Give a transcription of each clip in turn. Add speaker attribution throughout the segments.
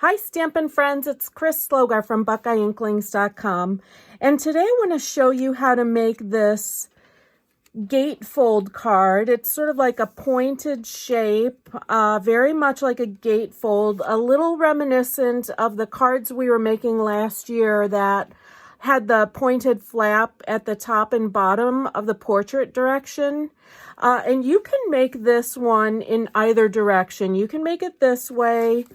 Speaker 1: Hi Stampin' friends, it's Chris Slogar from BuckeyeInklings.com, and today I want to show you how to make this gatefold card. It's sort of like a pointed shape, very much like a gatefold, a little reminiscent of the cards we were making last year that had the pointed flap at the top and bottom of the portrait direction. And you can make this one in either direction. You can make it this way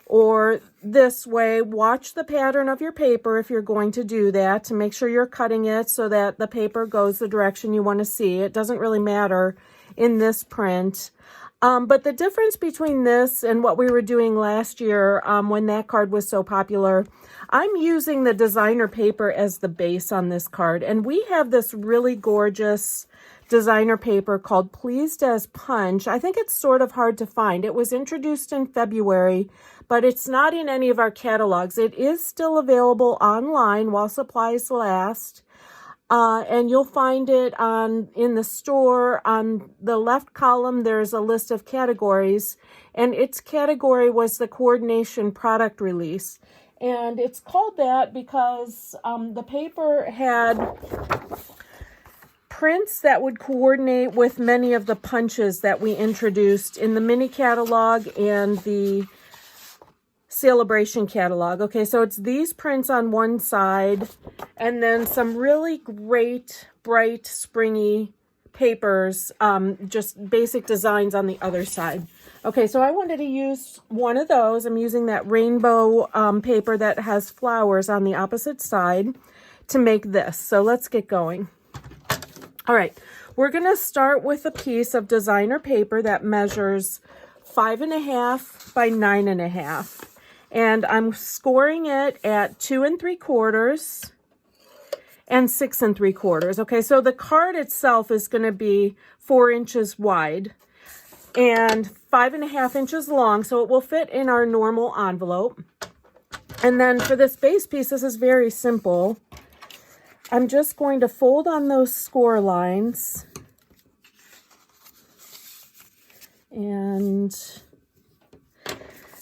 Speaker 1: or this way. Watch the pattern of your paper if you're going to do that to make sure you're cutting it so that the paper goes the direction you want to see. It doesn't really matter in this print. But the difference between this and what we were doing last year when that card was so popular, I'm using the designer paper as the base on this card. And we have this really gorgeous designer paper called Pleased as Punch. I think it's sort of hard to find. It was introduced in February, but it's not in any of our catalogs. It is still available online while supplies last. And you'll find it in the store. On the left column, there's a list of categories, and its category was the coordination product release. And it's called that because the paper had prints that would coordinate with many of the punches that we introduced in the mini catalog and the celebration catalog. Okay, so it's these prints on one side and then some really great, bright, springy papers, just basic designs on the other side. Okay, so I wanted to use one of those. I'm using that rainbow paper that has flowers on the opposite side to make this. So let's get going. All right, we're going to start with a piece of designer paper that measures 5.5 by 9.5. And I'm scoring it at 2 3/4 and 6 3/4. Okay, so the card itself is going to be 4 inches wide and 5.5 inches long, so it will fit in our normal envelope. And then for this base piece, this is very simple. I'm just going to fold on those score lines and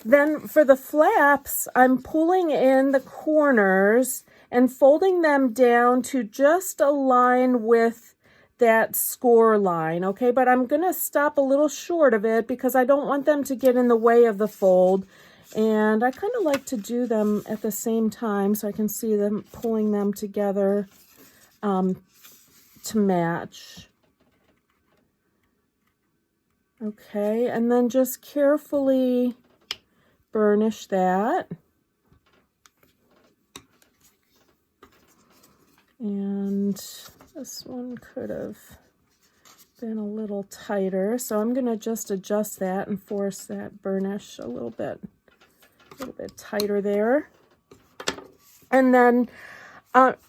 Speaker 1: then for the flaps, I'm pulling in the corners and folding them down to just align with that score line, okay? But I'm going to stop a little short of it because I don't want them to get in the way of the fold. And I kind of like to do them at the same time so I can see them pulling them together to match. Okay, and then just carefully burnish that. And this one could have been a little tighter, so I'm going to just adjust that and force that burnish a little bit tighter there. And then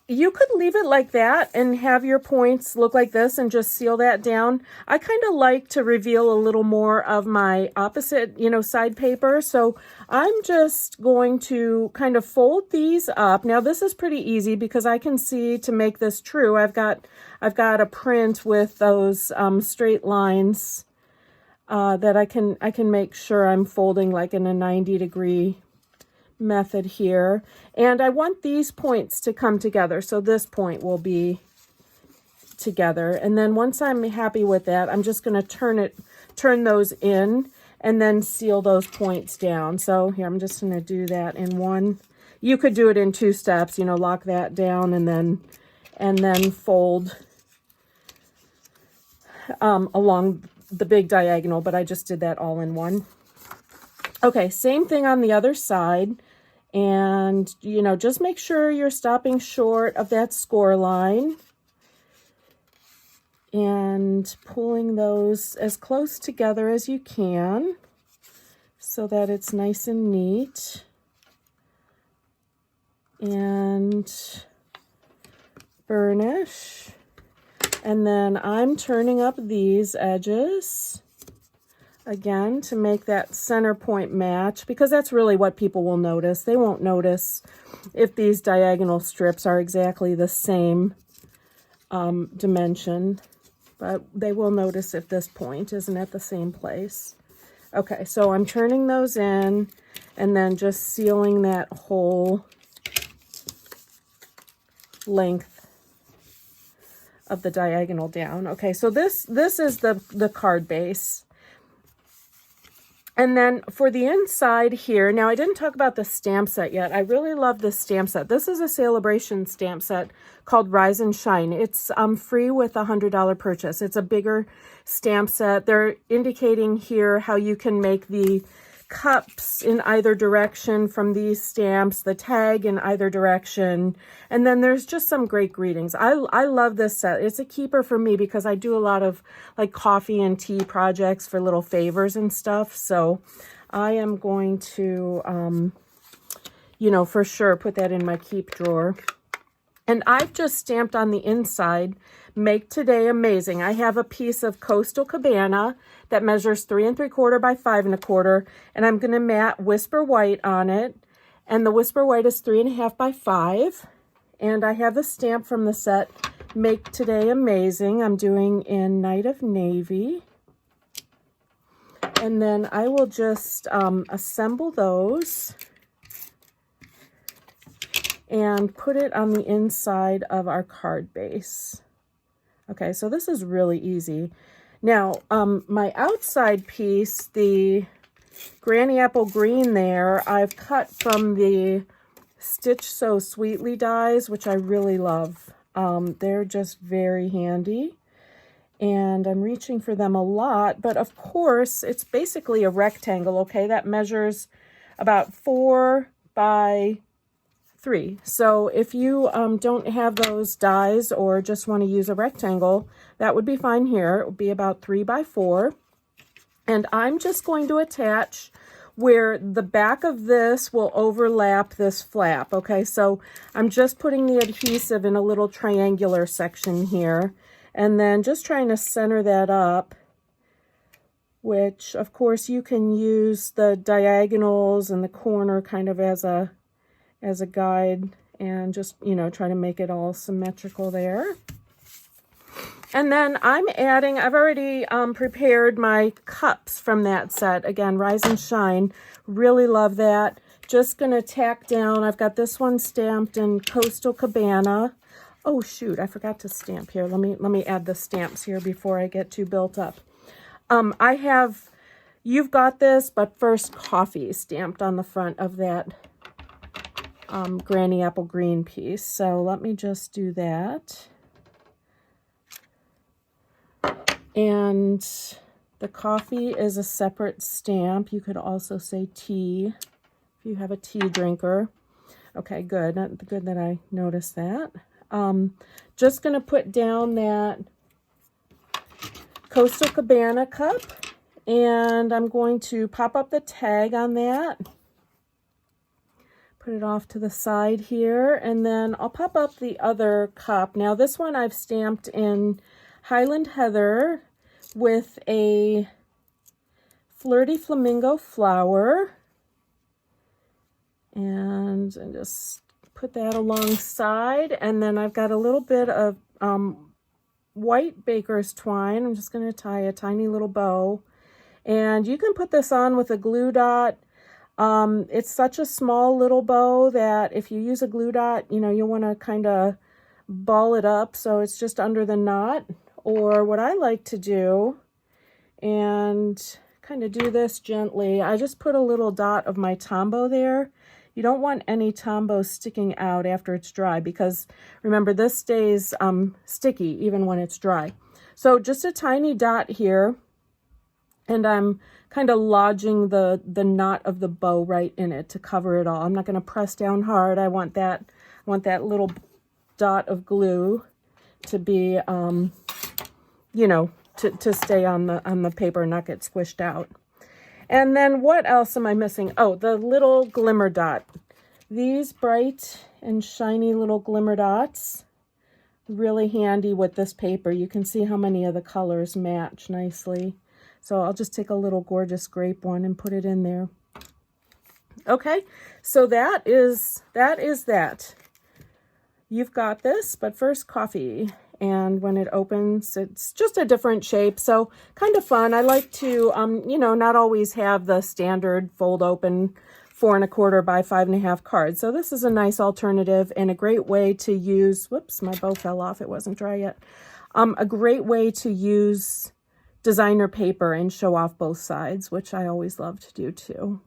Speaker 1: you could leave it like that and have your points look like this and just seal that down. I kind of like to reveal a little more of my opposite, side paper. So I'm just going to kind of fold these up. Now this is pretty easy because I can see to make this true. I've got a print with those straight lines that I can make sure I'm folding like in a 90-degree method here. And I want these points to come together, so this point will be together. And then once I'm happy with that, I'm just going to turn those in and then seal those points down. So here, I'm just going to do that in one. You could do it in 2 steps, lock that down and then fold along the big diagonal, but I just did that all in one. Okay, same thing on the other side. And, just make sure you're stopping short of that score line and pulling those as close together as you can so that it's nice and neat. And burnish. And then I'm turning up these edges again to make that center point match, because that's really what people will notice. They won't notice if these diagonal strips are exactly the same dimension, but they will notice if this point isn't at the same place. Okay, so I'm turning those in, and then just sealing that whole length of the diagonal down. Okay, so this is the card base. And then for the inside here, now I didn't talk about the stamp set yet. I really love this stamp set. This is a celebration stamp set called Rise and Shine. It's free with a $100 purchase. It's a bigger stamp set. They're indicating here how you can make the cups in either direction from these stamps, the tag in either direction, and then there's just some great greetings. I love this set. It's a keeper for me because I do a lot of like coffee and tea projects for little favors and stuff, so I am going to you know, for sure put that in my keep drawer. And I've just stamped on the inside, Make Today Amazing. I have a piece of Coastal Cabana that measures 3 3/4 by 5 1/4, and I'm going to mat Whisper White on it. And the Whisper White is 3 1/2 by 5. And I have the stamp from the set, Make Today Amazing. I'm doing in Night of Navy. And then I will just assemble those and put it on the inside of our card base. Okay, so this is really easy. Now, my outside piece, the Granny Apple Green there, I've cut from the Stitch So Sweetly dies, which I really love. They're just very handy, and I'm reaching for them a lot, but of course, it's basically a rectangle, okay? That measures about 4 by 3. So if you don't have those dies or just want to use a rectangle, that would be fine here. It would be about 3 by 4. And I'm just going to attach where the back of this will overlap this flap. Okay, so I'm just putting the adhesive in a little triangular section here, and then just trying to center that up, which of course you can use the diagonals and the corner kind of as a guide, and just, you know, try to make it all symmetrical there. And then I'm adding, I've already prepared my cups from that set. Again, Rise and Shine. Really love that. Just going to tack down. I've got this one stamped in Coastal Cabana. Oh, shoot. I forgot to stamp here. Let me add the stamps here before I get too built up. I have You've Got This, but First Coffee stamped on the front of that Granny Apple Green piece. So let me just do that. And the coffee is a separate stamp. You could also say tea if you have a tea drinker. Okay, good. Good that I noticed that. Just going to put down that Coastal Cabana cup, and I'm going to pop up the tag on that. Put it off to the side here, and then I'll pop up the other cup. Now this one I've stamped in Highland Heather with a Flirty Flamingo flower, and just put that alongside. And then I've got a little bit of white baker's twine. I'm just going to tie a tiny little bow, and you can put this on with a glue dot. It's such a small little bow that if you use a glue dot, you know, you want to kind of ball it up so it's just under the knot. Or what I like to do, and kind of do this gently, I just put a little dot of my Tombow there. You don't want any Tombow sticking out after it's dry, because remember, this stays sticky even when it's dry. So just a tiny dot here, and I'm kind of lodging the knot of the bow right in it to cover it all. I'm not going to press down hard. I want that little dot of glue to be you know, to stay on the paper and not get squished out. And then what else am I missing? Oh, the little glimmer dot. These bright and shiny little glimmer dots, really handy with this paper. You can see how many of the colors match nicely. So I'll just take a little gorgeous grape one and put it in there. Okay, so that is that. You've Got This, but First Coffee. And when it opens, it's just a different shape. So kind of fun. I like to, you know, not always have the standard fold open 4 1/4 by 5 1/2 cards. So this is a nice alternative and a great way to use, whoops, my bow fell off, it wasn't dry yet. A great way to use designer paper and show off both sides, which I always love to do too.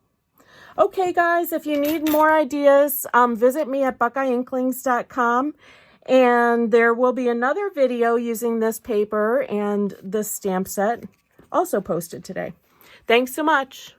Speaker 1: Okay, guys, if you need more ideas, visit me at buckeyeinklings.com, and there will be another video using this paper and this stamp set also posted today. Thanks so much.